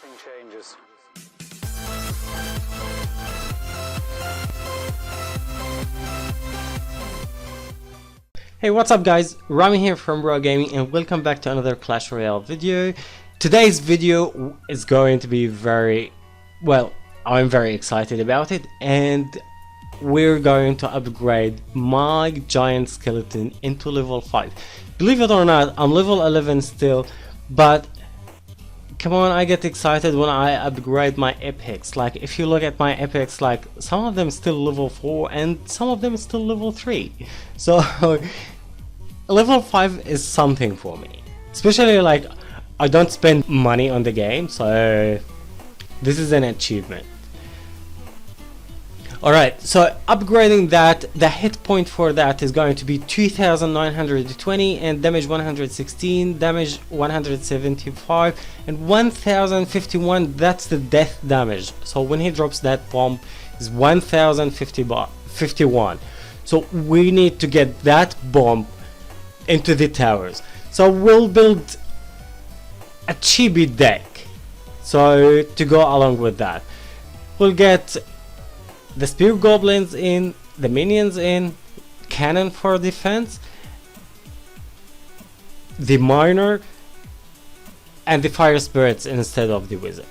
nothing changes. Hey, what's up guys, Rami here from Royale Gaming and welcome back to another Clash Royale video. Today's video is going to be I'm very excited about it, and we're going to upgrade my giant skeleton into level 5. Believe it or not, I'm level 11 still, but come on, I get excited when I upgrade my epics. Like, if you look at my epics, like, some of them still level 4 and some of them still level 3. So level 5 is something for me, especially like I don't spend money on the game, so this is an achievement. Alright, so upgrading that, the hit point for that is going to be 2920 and damage 116, damage 175 and 1051. That's the death damage. So when he drops that bomb is 1051. So we need to get that bomb into the towers. So we'll build a chibi deck, so to go along with that we'll get the spear goblins in, the minions in, cannon for defense, the miner, and the fire spirits instead of the wizard.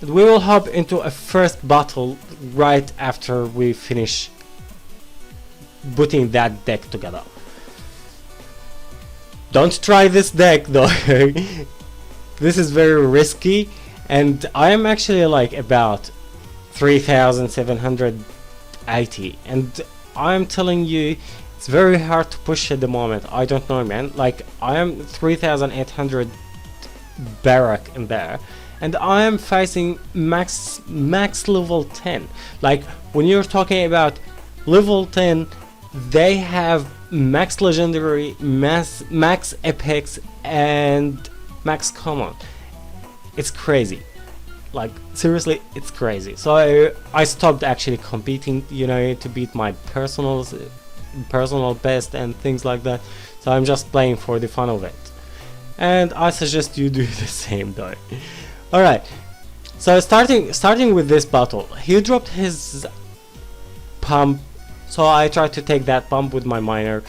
We will hop into a first battle right after we finish putting that deck together. Don't try this deck though. This is very risky, and I am actually like about 3780, and I'm telling you it's very hard to push at the moment. I don't know, man. Like, I am 3800 barrack in there, and I am facing max level 10. Like, when you're talking about level 10, they have max legendary, max epics, and max common. It's crazy. Like, seriously, it's crazy. So I stopped actually competing, you know, to beat my personal best and things like that. So I'm just playing for the fun of it, and I suggest you do the same though. Alright, so starting with this battle, he dropped his pump, so I tried to take that pump with my miner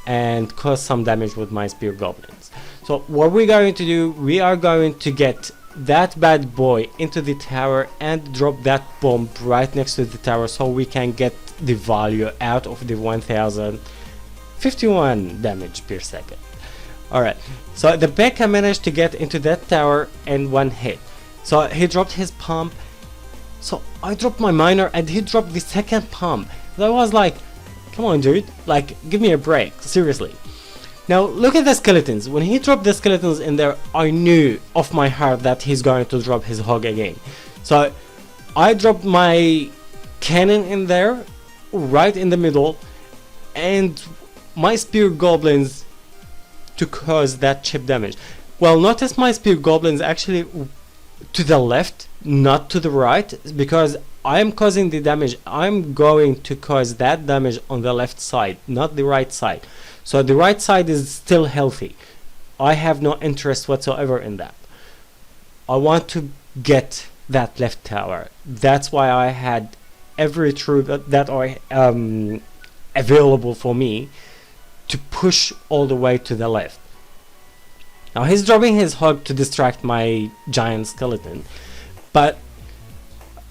and cause some damage with my spear goblins. So what we're going to do, we are going to get that bad boy into the tower and drop that bomb right next to the tower, so we can get the value out of the 1051 damage per second. Alright, so the Becca managed to get into that tower in one hit. So he dropped his pump, so I dropped my miner and he dropped the second pump. So I was like, come on dude, like, give me a break, seriously. Now look at the skeletons. When he dropped the skeletons in there, I knew off my heart that he's going to drop his hog again. So I dropped my cannon in there, right in the middle, and my spear goblins to cause that chip damage. Well, notice my spear goblins actually to the left, not to the right, because I am causing the damage. I'm going to cause that damage on the left side, not the right side. So the right side is still healthy. I have no interest whatsoever in that. I want to get that left tower. That's why I had every troop that are available for me to push all the way to the left. Now he's dropping his hog to distract my giant skeleton, but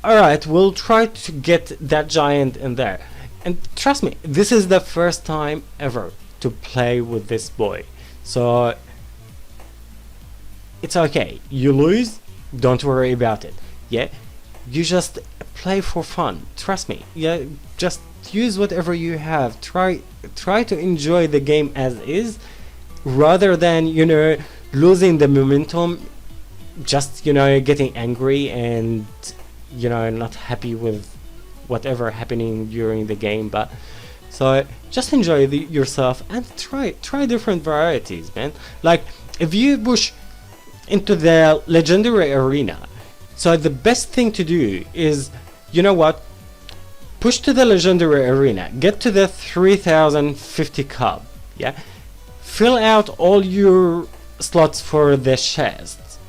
alright, we'll try to get that giant in there. And trust me, this is the first time ever to play with this boy, so it's okay. You lose, don't worry about it. Yeah, you just play for fun. Trust me. Yeah, just use whatever you have. Try to enjoy the game as is, rather than, you know, losing the momentum, just, you know, getting angry and, you know, not happy with whatever happening during the game. But so just enjoy yourself and try different varieties, man. Like, if you push into the legendary arena, so the best thing to do is, you know what, push to the legendary arena, get to the 3050 cup, yeah, fill out all your slots for the chests,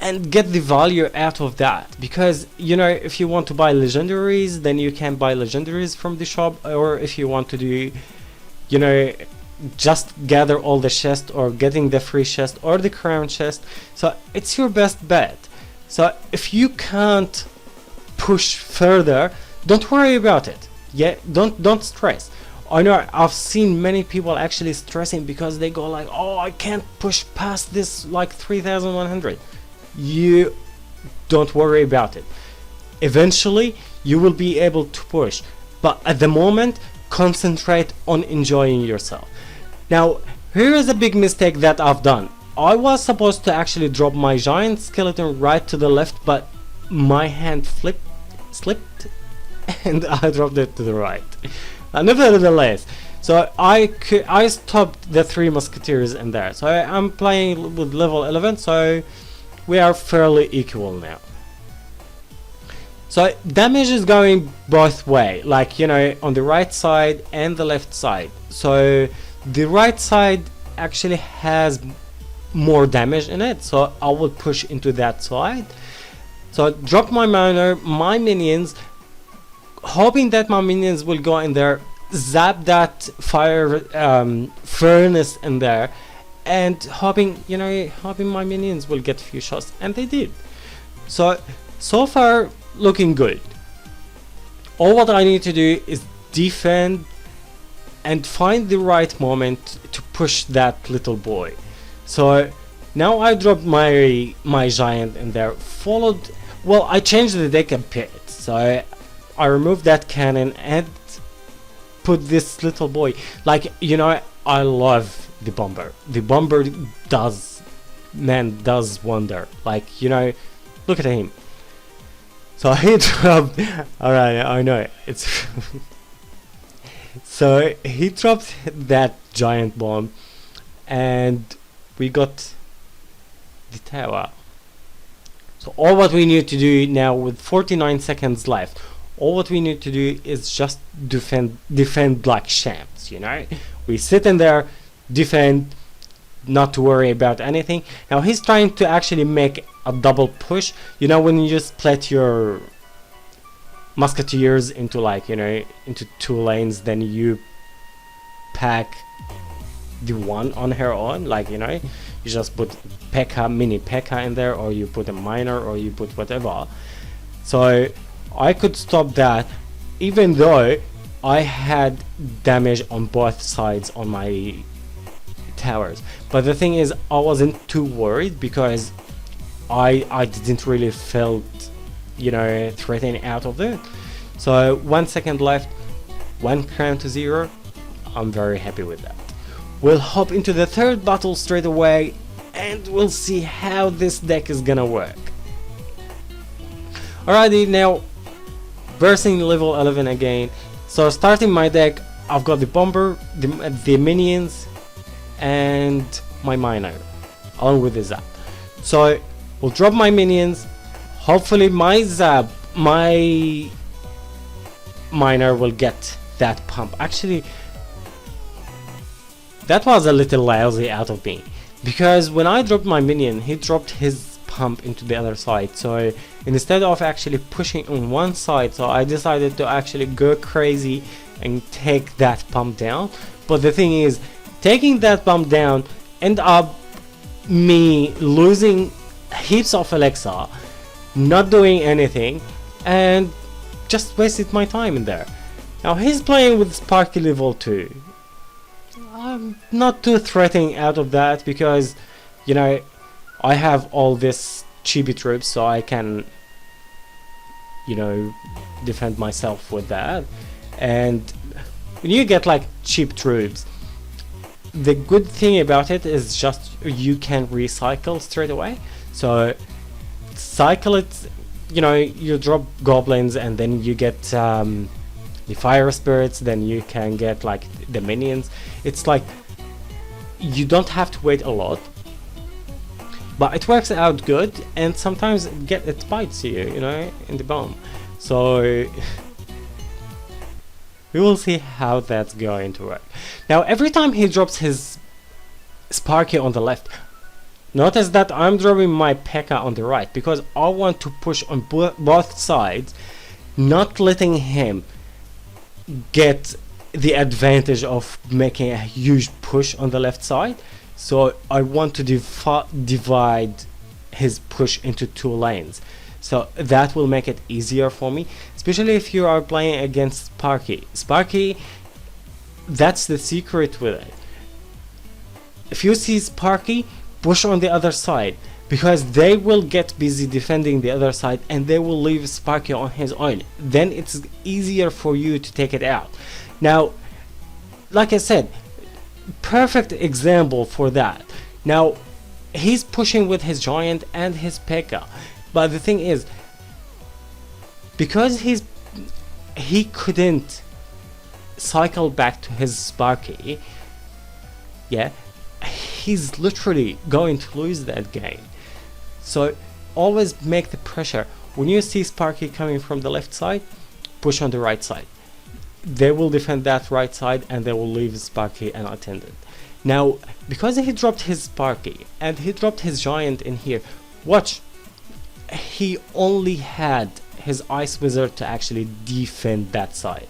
and get the value out of that, because you know, if you want to buy legendaries, then you can buy legendaries from the shop, or if you want to do, you know, just gather all the chest or getting the free chest or the crown chest. So it's your best bet. So if you can't push further, don't worry about it. Yeah, don't stress. I know I've seen many people actually stressing because they go like, oh, I can't push past this like 3100. You don't worry about it. Eventually you will be able to push, but at the moment concentrate on enjoying yourself. Now here is a big mistake that I've done. I was supposed to actually drop my giant skeleton right to the left, but my hand slipped and I dropped it to the right. Nevertheless, so I stopped the 3 musketeers in there. So I'm playing with level 11, so we are fairly equal now. So damage is going both way, like, you know, on the right side and the left side. So the right side actually has more damage in it, so I will push into that side. So drop my miner, my minions, hoping that my minions will go in there, zap that fire furnace in there, and hoping, you know, hoping my minions will get a few shots, and they did. So far looking good. All what I need to do is defend and find the right moment to push that little boy. So now I dropped my giant in there, followed, well, I changed the deck a bit. So I removed that cannon and put this little boy. Like, you know, I love the bomber. The bomber does wonder. Like, you know, look at him. So he dropped, alright, I know it's so he dropped that giant bomb and we got the tower. So all what we need to do now, with 49 seconds left, all what we need to do is just defend like champs, you know. We sit in there, defend, not to worry about anything. Now he's trying to actually make a double push. You know, when you just split your musketeers into, like, you know, into 2 lanes, then you pack the one on her own, like, you know, you just put mini P.E.K.K.A in there, or you put a miner, or you put whatever. So I could stop that, even though I had damage on both sides on my towers. But the thing is, I wasn't too worried because I didn't really felt, you know, threatening out of it. So 1 second left, 1 crown to 0. I'm very happy with that. We'll hop into the 3rd battle straight away and we'll see how this deck is gonna work. Alrighty, now versing level 11 again. So starting my deck, I've got the bomber, the minions, and my miner, along with the zap. So we'll drop my minions. Hopefully my miner will get that pump. Actually, that was a little lousy out of me, because when I dropped my minion, he dropped his pump into the other side. So instead of actually pushing on one side, so I decided to actually go crazy and take that pump down. But the thing is, taking that pump down ended up me losing heaps of elixir, not doing anything, and just wasted my time in there. Now he's playing with Sparky level 2. I'm not too threatening out of that, because, you know, I have all this chibi troops, so I can, you know, defend myself with that. And when you get like cheap troops, the good thing about it is just you can recycle straight away. So cycle it, you know, you drop goblins and then you get the fire spirits, then you can get like the minions. It's like you don't have to wait a lot, but it works out good, and sometimes it bites you, you know, in the bum. So we will see how that's going to work. Now every time he drops his Sparky on the left, Notice that I'm dropping my P.E.K.K.A on the right because I want to push on both sides, not letting him get the advantage of making a huge push on the left side. So I want to divide his push into 2 lanes, so that will make it easier for me, especially if you are playing against Sparky. That's the secret with it. If you see Sparky, push on the other side, because they will get busy defending the other side and they will leave Sparky on his own. Then it's easier for you to take it out. Now, like I said, perfect example for that. Now, he's pushing with his giant and his P.E.K.K.A, but the thing is, because he couldn't cycle back to his Sparky, yeah, he's literally going to lose that game. So always make the pressure. When you see Sparky coming from the left side, push on the right side. They will defend that right side and they will leave Sparky unattended. Now, because he dropped his Sparky and he dropped his giant in here, watch, he only had his Ice Wizard to actually defend that side.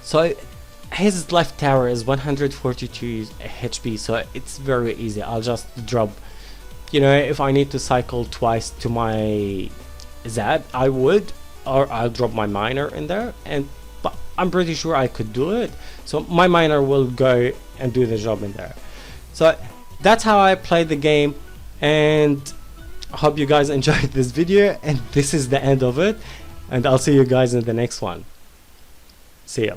So his left tower is 142 HP, so it's very easy. I'll just drop, you know, if I need to cycle twice to my Zad, I would, or I'll drop my miner in there, but I'm pretty sure I could do it. So my miner will go and do the job in there. So that's how I played the game, and I hope you guys enjoyed this video, and this is the end of it, and I'll see you guys in the next one. See ya.